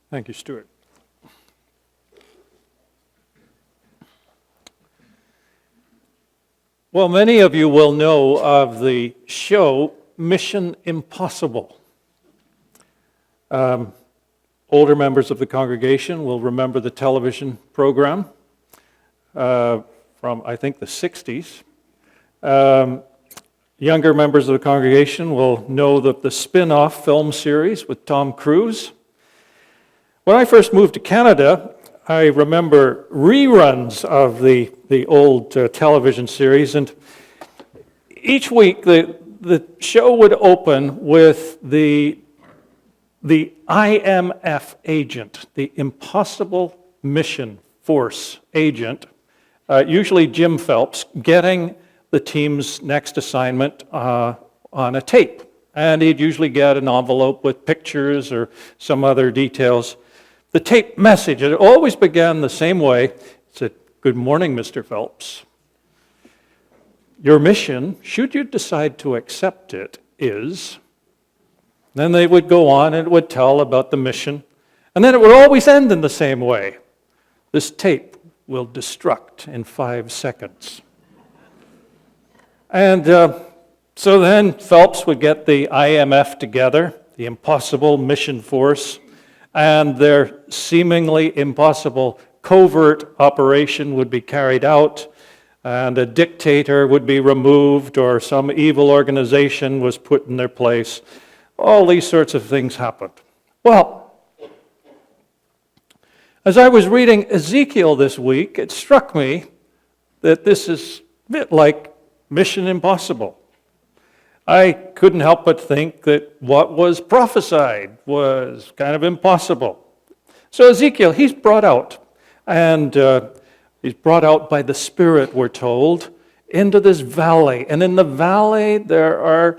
Thank you, Stuart. Well, many of you will know of the show Mission Impossible. Older members of the congregation will remember the television program from, I think, the 60s. Younger members of the congregation will know the spin-off film series with Tom Cruise. When I first moved to Canada, I remember reruns of the old television series, and each week the show would open with the IMF agent, the Impossible Mission Force agent, usually Jim Phelps, getting the team's next assignment on a tape. And he'd usually get an envelope with pictures or some other details. The tape message, it always began the same way. It said, "Good morning, Mr. Phelps. Your mission, should you decide to accept it, is..." Then they would go on and it would tell about the mission. And then it would always end in the same way. "This tape will destruct in 5 seconds." And so then Phelps would get the IMF together, the Impossible Mission Force, and their seemingly impossible covert operation would be carried out, and a dictator would be removed, or some evil organization was put in their place. All these sorts of things happened. Well, as I was reading Ezekiel this week, it struck me that this is a bit like Mission Impossible. I couldn't help but think that what was prophesied was kind of impossible. So Ezekiel, he's brought out, and he's brought out by the Spirit, we're told, into this valley. And in the valley there are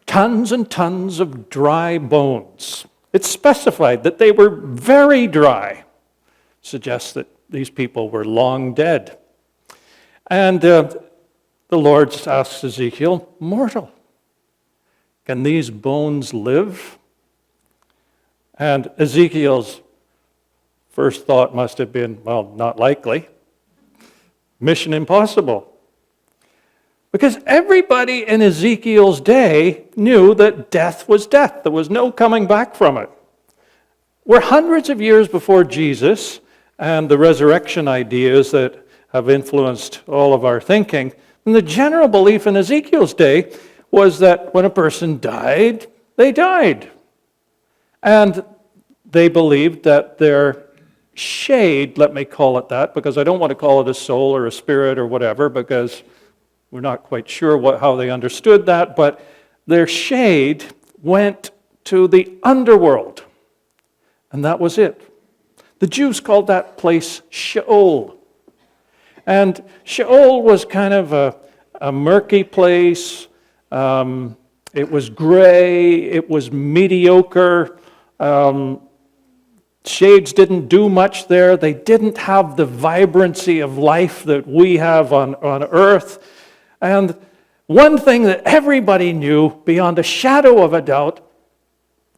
tons and tons of dry bones. It's specified that they were very dry. Suggests that these people were long dead. And the Lord asks Ezekiel, "Mortal, can these bones live?" And Ezekiel's first thought must have been, well, not likely. Mission impossible. Because everybody in Ezekiel's day knew that death was death. There was no coming back from it. We're hundreds of years before Jesus and the resurrection ideas that have influenced all of our thinking. And the general belief in Ezekiel's day was that when a person died, they died. And they believed that their shade, let me call it that, because I don't want to call it a soul or a spirit or whatever, because we're not quite sure how they understood that, but their shade went to the underworld. And that was it. The Jews called that place Sheol. And Sheol was kind of a murky place. It was gray. It was mediocre. Shades didn't do much there. They didn't have the vibrancy of life that we have on earth. And one thing that everybody knew beyond a shadow of a doubt,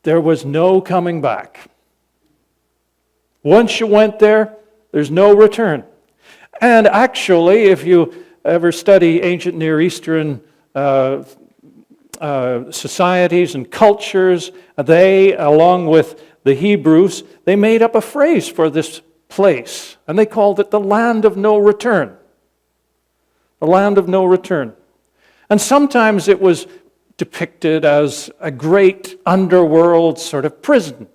there was no coming back. Once you went there, there's no return. And actually, if you ever study ancient Near Eastern societies and cultures, they, along with the Hebrews, they made up a phrase for this place, and they called it the land of no return. The land of no return. And sometimes it was depicted as a great underworld sort of prison,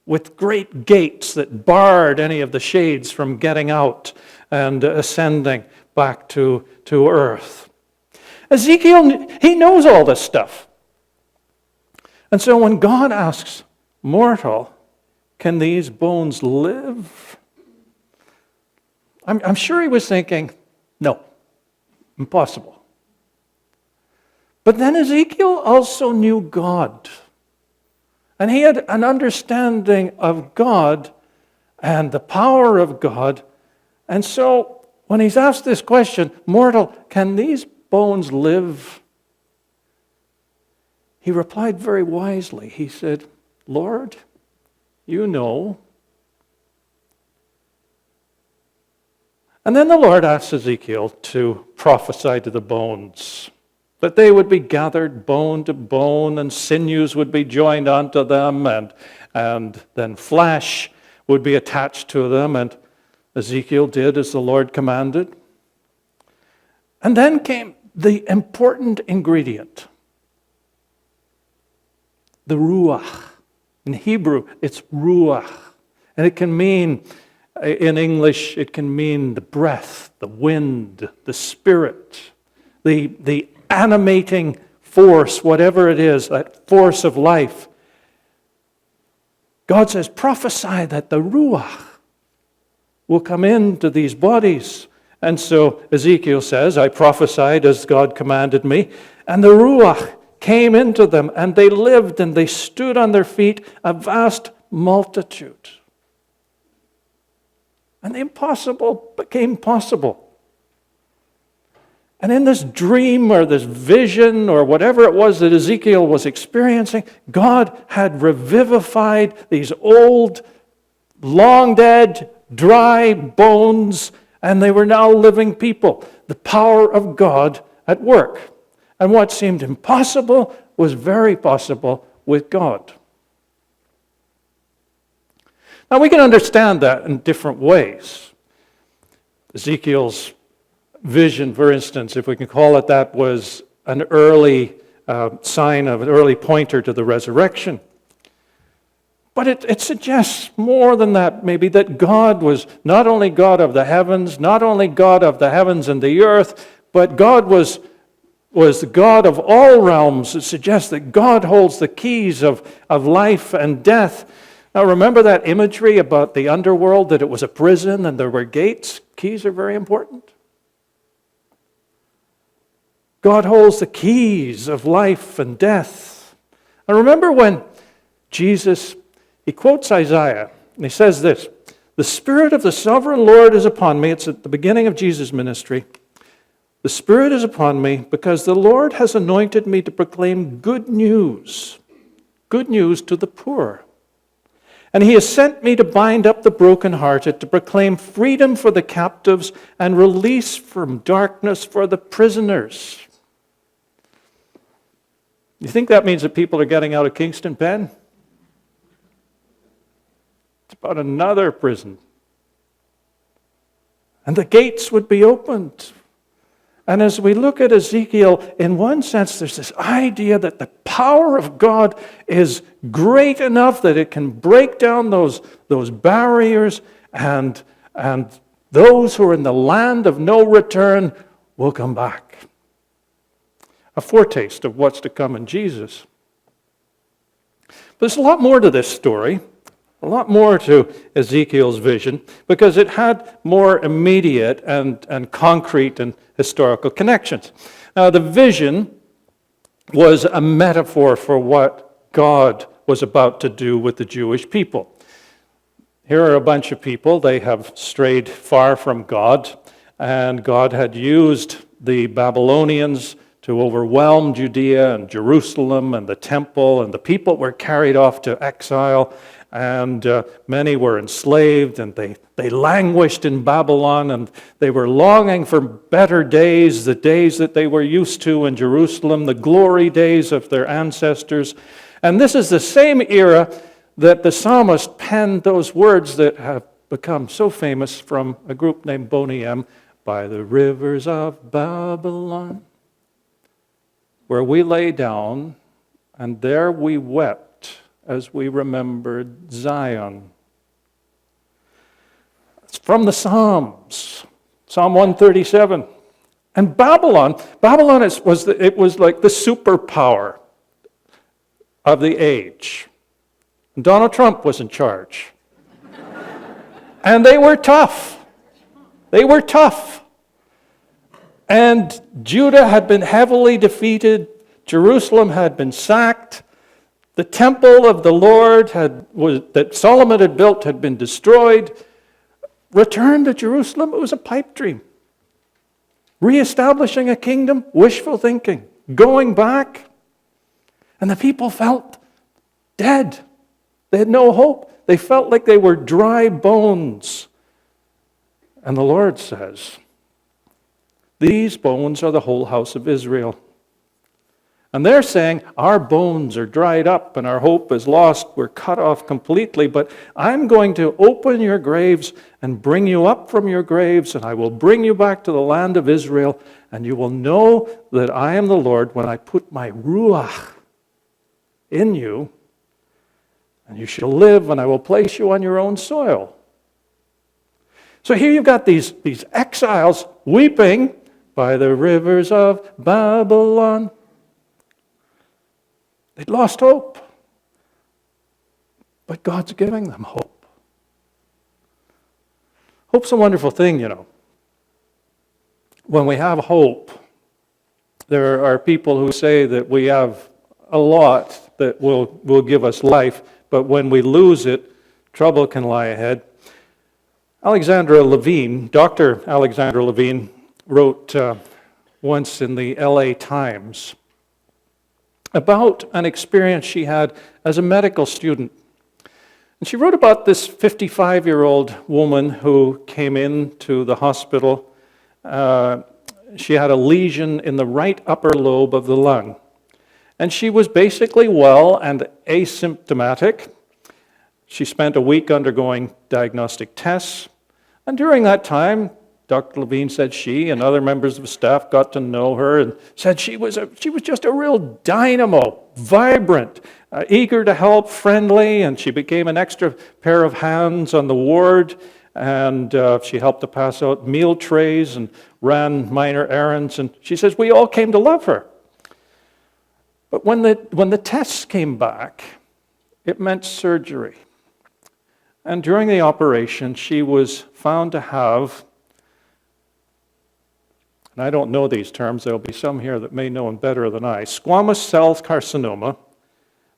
with great gates that barred any of the shades from getting out and ascending back to earth. Ezekiel, he knows all this stuff. And so when God asks, "Mortal, can these bones live?" I'm sure he was thinking, no, impossible. But then Ezekiel also knew God. And he had an understanding of God and the power of God. And so when he's asked this question, "Mortal, can these bones live?" he replied very wisely. He said, "Lord, You know. And then the Lord asks Ezekiel to prophesy to the bones, that they would be gathered bone to bone, and sinews would be joined onto them, and then flesh would be attached to them. And Ezekiel did as the Lord commanded. And then came the important ingredient, the ruach. In Hebrew, it's ruach. And it can mean, in English, it can mean the breath, the wind, the spirit, the animating force, whatever it is, that force of life. God says, prophesy that the ruach will come into these bodies. And so Ezekiel says, I prophesied as God commanded me, and the ruach came into them, and they lived, and they stood on their feet, a vast multitude. And the impossible became possible. And in this dream or this vision or whatever it was that Ezekiel was experiencing, God had revivified these old, long dead, dry bones, and they were now living people. The power of God at work. And what seemed impossible was very possible with God. Now we can understand that in different ways. Ezekiel's vision, for instance, if we can call it that, was an early sign of an early pointer to the resurrection. But it suggests more than that, maybe, that God was not only God of the heavens, not only God of the heavens and the earth, but God was the God of all realms. It suggests that God holds the keys of life and death. Now remember that imagery about the underworld, that it was a prison and there were gates? Keys are very important. God holds the keys of life and death. And remember when Jesus, he quotes Isaiah, and he says this, the Spirit of the Sovereign Lord is upon me. It's at the beginning of Jesus' ministry. The Spirit is upon me because the Lord has anointed me to proclaim good news to the poor. And he has sent me to bind up the brokenhearted, to proclaim freedom for the captives and release from darkness for the prisoners. You think that means that people are getting out of Kingston Pen? It's about another prison. And the gates would be opened. And as we look at Ezekiel, in one sense, there's this idea that the power of God is great enough that it can break down those barriers, and those who are in the land of no return will come back. A foretaste of what's to come in Jesus. But there's a lot more to this story, a lot more to Ezekiel's vision, because it had more immediate and concrete and historical connections. Now, the vision was a metaphor for what God was about to do with the Jewish people. Here are a bunch of people. They have strayed far from God, and God had used the Babylonians to overwhelm Judea and Jerusalem and the temple, and the people were carried off to exile, and many were enslaved, and they languished in Babylon, and they were longing for better days, the days that they were used to in Jerusalem, the glory days of their ancestors. And this is the same era that the psalmist penned those words that have become so famous from a group named Boney M, by the rivers of Babylon, where we lay down, and there we wept as we remembered Zion. It's from the Psalms, Psalm 137. And Babylon was like the superpower of the age. And Donald Trump was in charge. And they were tough. They were tough. And Judah had been heavily defeated. Jerusalem had been sacked. The temple of the Lord that Solomon had built had been destroyed. Return to Jerusalem, it was a pipe dream. Reestablishing a kingdom, wishful thinking. Going back. And the people felt dead. They had no hope. They felt like they were dry bones. And the Lord says, these bones are the whole house of Israel. And they're saying, our bones are dried up and our hope is lost. We're cut off completely. But I'm going to open your graves and bring you up from your graves, and I will bring you back to the land of Israel, and you will know that I am the Lord when I put my ruach in you, and you shall live, and I will place you on your own soil. So here you've got these exiles weeping by the rivers of Babylon. They'd lost hope. But God's giving them hope. Hope's a wonderful thing, you know. When we have hope, there are people who say that we have a lot that will give us life, but when we lose it, trouble can lie ahead. Alexandra Levine, Dr. Alexandra Levine, wrote once in the LA Times about an experience she had as a medical student. And she wrote about this 55-year-old woman who came into the hospital. She had a lesion in the right upper lobe of the lung. And she was basically well and asymptomatic. She spent a week undergoing diagnostic tests. And during that time, Dr. Levine said she and other members of the staff got to know her and said she was just a real dynamo, vibrant, eager to help, friendly, and she became an extra pair of hands on the ward, and she helped to pass out meal trays and ran minor errands, and she says we all came to love her. But when the tests came back, it meant surgery. And during the operation, she was found to have, and I don't know these terms, there'll be some here that may know them better than I, squamous cell carcinoma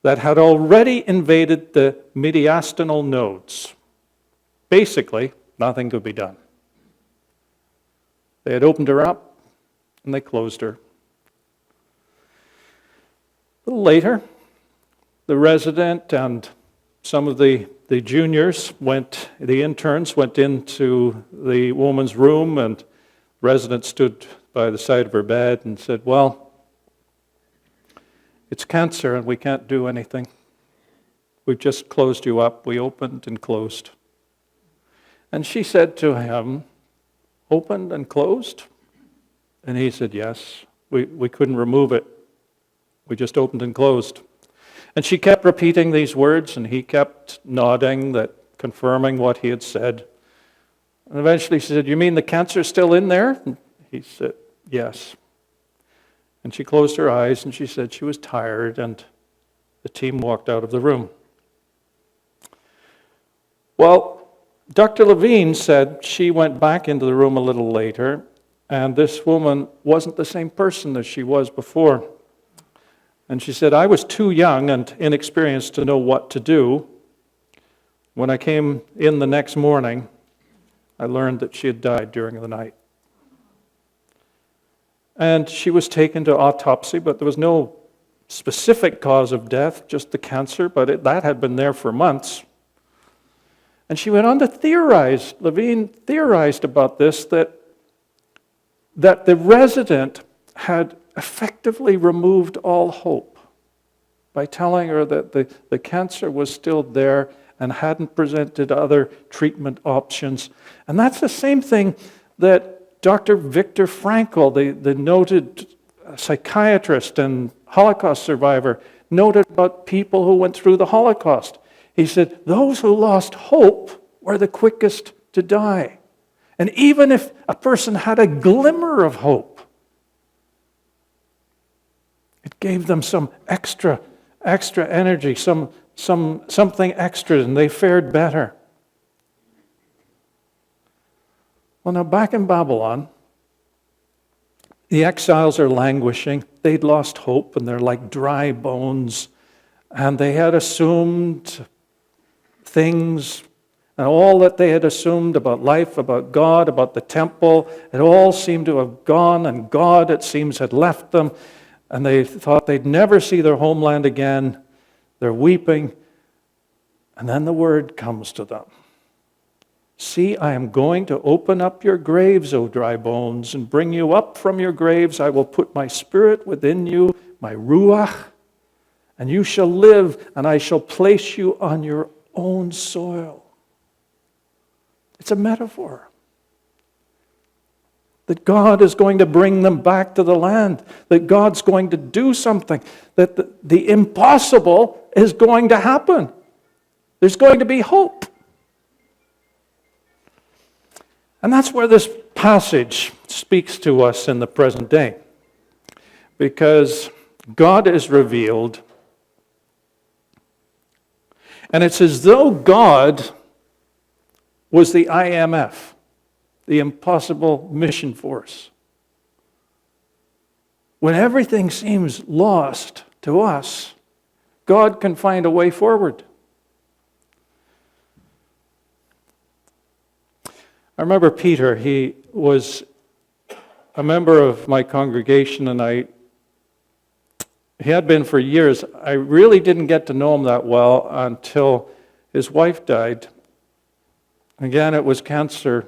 that had already invaded the mediastinal nodes. Basically, nothing could be done. They had opened her up, and they closed her. A little later, the resident and some of the juniors the interns went into the woman's room, and the resident stood by the side of her bed and said, well, it's cancer and we can't do anything. We've just closed you up. We opened and closed. And she said to him, opened and closed? And he said, yes, we couldn't remove it. We just opened and closed. And she kept repeating these words, and he kept nodding, confirming what he had said. And eventually she said, you mean the cancer's still in there? And he said, yes. And she closed her eyes, and she said she was tired, and the team walked out of the room. Well, Dr. Levine said she went back into the room a little later, and this woman wasn't the same person as she was before. And she said, I was too young and inexperienced to know what to do. When I came in the next morning, I learned that she had died during the night. And she was taken to autopsy, but there was no specific cause of death, just the cancer, but that had been there for months. And she went on to theorize, Levine theorized about this, that the resident had effectively removed all hope by telling her that the cancer was still there and hadn't presented other treatment options. And that's the same thing that Dr. Viktor Frankl, the noted psychiatrist and Holocaust survivor, noted about people who went through the Holocaust. He said, those who lost hope were the quickest to die. And even if a person had a glimmer of hope, it gave them some extra energy, something extra, and they fared better. Well, now back in Babylon, the exiles are languishing. They'd lost hope, and they're like dry bones. And they had assumed things, and all that they had assumed about life, about God, about the temple, it all seemed to have gone, and God, it seems, had left them. And they thought they'd never see their homeland again. They're weeping. And then the word comes to them. See, I am going to open up your graves, O dry bones, and bring you up from your graves. I will put my spirit within you, my ruach, and you shall live, and I shall place you on your own soil. It's a metaphor. That God is going to bring them back to the land. That God's going to do something. That the impossible is going to happen. There's going to be hope. And that's where this passage speaks to us in the present day. Because God is revealed. And it's as though God was the IMF, the Impossible Mission Force. When everything seems lost to us, God can find a way forward. I remember Peter, he was a member of my congregation, and he had been for years. I really didn't get to know him that well until his wife died. Again, it was cancer.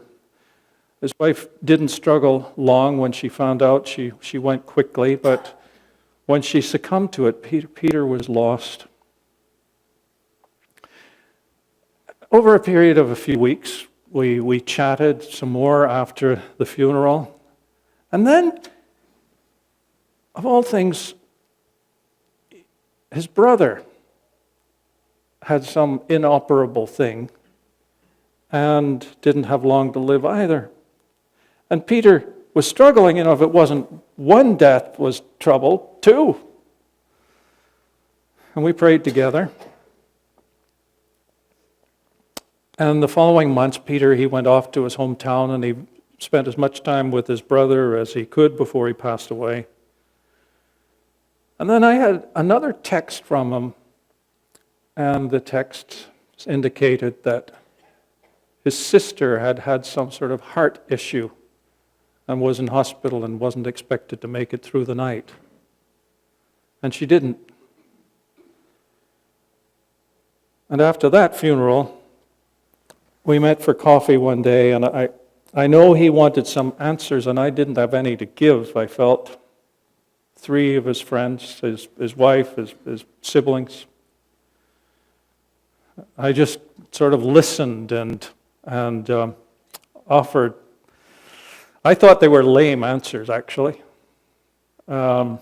His wife didn't struggle long when she found out. She went quickly, but when she succumbed to it, Peter was lost. Over a period of a few weeks, we chatted some more after the funeral. And then, of all things, his brother had some inoperable thing and didn't have long to live either. And Peter was struggling, if it wasn't one death was trouble, two. And we prayed together. And the following months, Peter, he went off to his hometown and he spent as much time with his brother as he could before he passed away. And then I had another text from him, and the text indicated that his sister had had some sort of heart issue and was in hospital and wasn't expected to make it through the night. And she didn't. And after that funeral, we met for coffee one day, and I know he wanted some answers, and I didn't have any to give. I felt three of his friends, his wife, his siblings. I just sort of listened and offered. I thought they were lame answers, actually. But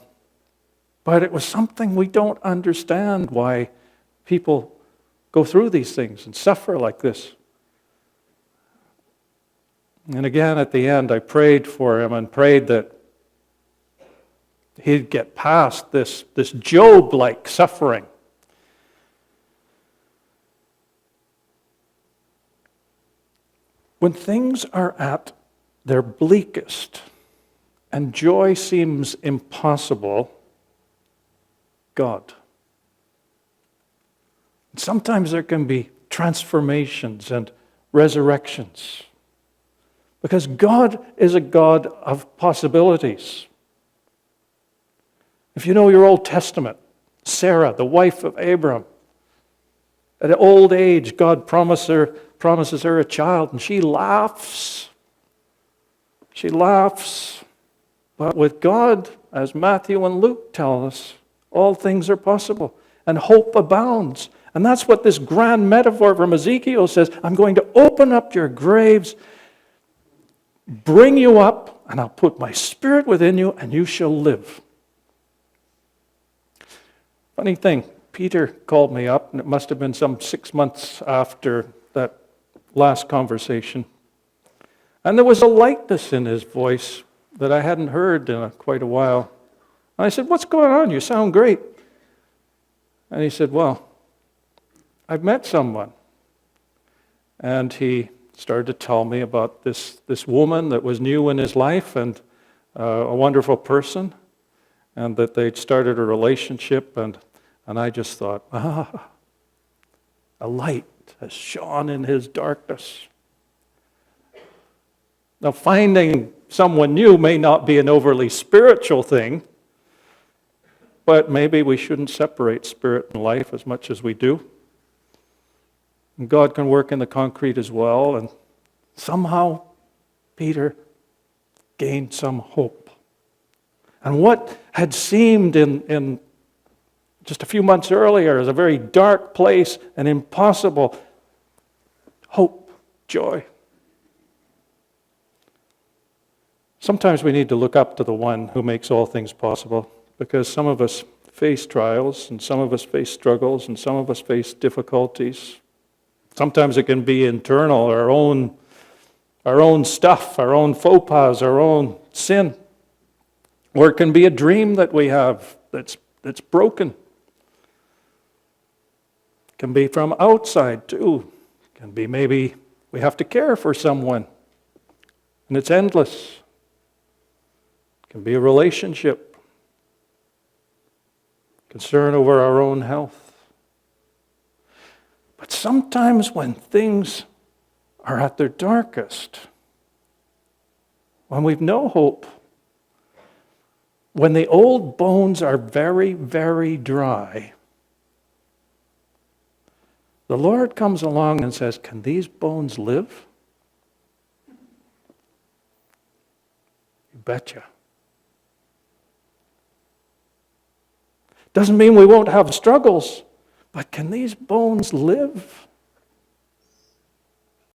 it was something we don't understand, why people go through these things and suffer like this. And again, at the end, I prayed for him and prayed that he'd get past this Job-like suffering. When things are at their bleakest and joy seems impossible, God. Sometimes there can be transformations and resurrections, because God is a God of possibilities. If you know your Old Testament, Sarah, the wife of Abram, at old age, God promises her a child, and she laughs. She laughs. But with God, as Matthew and Luke tell us, all things are possible, and hope abounds. And that's what this grand metaphor from Ezekiel says. I'm going to open up your graves, bring you up, and I'll put my spirit within you, and you shall live. Funny thing, Peter called me up, and it must have been some 6 months after that last conversation. And there was a lightness in his voice that I hadn't heard in quite a while. And I said, "What's going on? You sound great." And he said, "Well, I've met someone." And he started to tell me about this woman that was new in his life and a wonderful person, and that they'd started a relationship, and I just thought, a light has shone in his darkness. Now, finding someone new may not be an overly spiritual thing, but maybe we shouldn't separate spirit and life as much as we do. And God can work in the concrete as well. And somehow Peter gained some hope. And what had seemed in just a few months earlier as a very dark place and impossible, hope, joy. Sometimes we need to look up to the one who makes all things possible, because some of us face trials, and some of us face struggles, and some of us face difficulties. Sometimes it can be internal, our own stuff, our own faux pas, our own sin. Or it can be a dream that we have that's broken. It can be from outside too. It can be maybe we have to care for someone, and it's endless. It can be a relationship, concern over our own health. But sometimes when things are at their darkest, when we've no hope, when the old bones are very, very dry, the Lord comes along and says, "Can these bones live?" You betcha. Doesn't mean we won't have struggles, but can these bones live?